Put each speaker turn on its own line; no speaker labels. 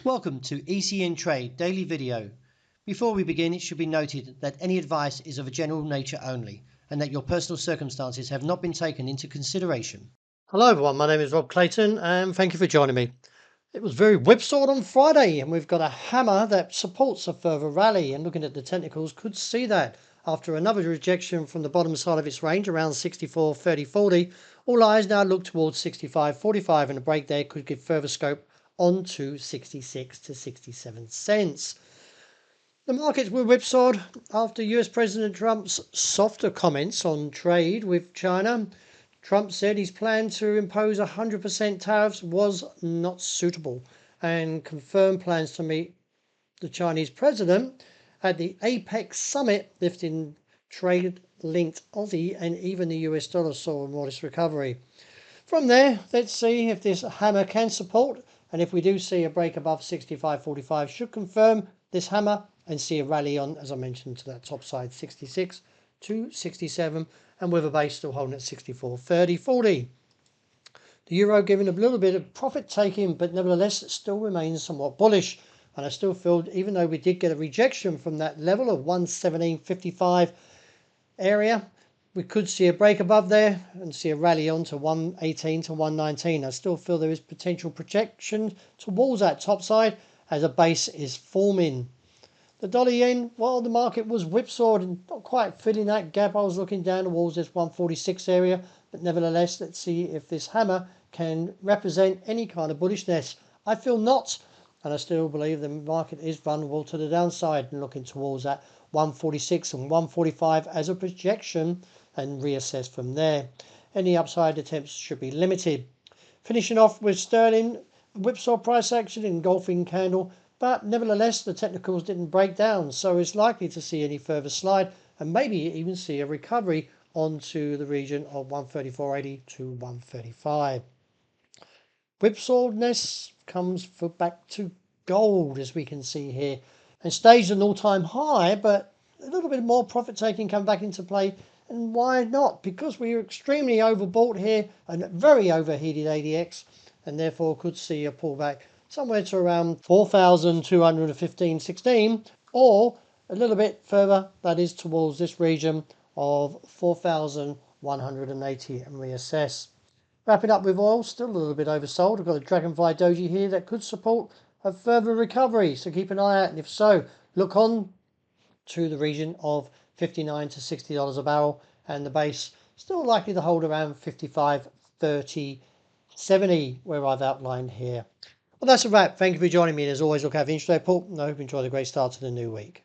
Welcome to ECN Trade Daily Video. Before we begin, it should be noted that any advice is of a general nature only and that your personal circumstances have not been taken into consideration.
Hello everyone, my name is Rob Clayton and thank you for joining me. It was very whipsawed on Friday and we've got a hammer that supports a further rally, and looking at the technicals could see that after another rejection from the bottom side of its range around 64.30.40. All eyes now look towards 65.45 and a break there could give further scope on to 66 to 67 cents. The markets were whipsawed after US President Trump's softer comments on trade with China. Trump said his plan to impose 100% tariffs was not suitable and confirmed plans to meet the Chinese president at the APEC summit, lifting trade-linked Aussie, and even the US dollar saw a modest recovery. From there, let's see if this hammer can support, and if we do see a break above 65.45, should confirm this hammer and see a rally on, as I mentioned, to that top side 66 to 67, and with a base still holding at 64.30.40. The euro giving a little bit of profit taking, but nevertheless it still remains somewhat bullish, and I still feel, even though we did get a rejection from that level of 117.55 area, we could see a break above there and see a rally on to 118 to 119. I still feel there is potential projection towards that top side as a base is forming. The dollar yen, well, the market was whipsawed and not quite filling that gap. I was looking down towards this 146 area, but nevertheless, let's see if this hammer can represent any kind of bullishness. I feel not, and I still believe the market is vulnerable to the downside and looking towards that 146 and 145 as a projection and reassess from there. Any upside attempts should be limited. Finishing off with sterling, whipsaw price action engulfing candle, but nevertheless the technicals didn't break down, so it's likely to see any further slide and maybe even see a recovery onto the region of 134.80 to 135. Whipsawedness comes back to gold, as we can see here, and staged an all-time high, but a little bit more profit taking come back into play. And why not? Because we are extremely overbought here and very overheated ADX, and therefore could see a pullback somewhere to around 4,215.16, or a little bit further, that is towards this region of 4,180, and reassess. Wrapping up with oil, still a little bit oversold. I've got a Dragonfly Doji here that could support a further recovery, so keep an eye out, and if so, look on to the region of $59 to $60 a barrel, and the base still likely to hold around 55.30.70 where I've outlined here. Well, that's a wrap. Thank you for joining me, and as always, look out for intraday report, and I hope you enjoy the great start to the new week.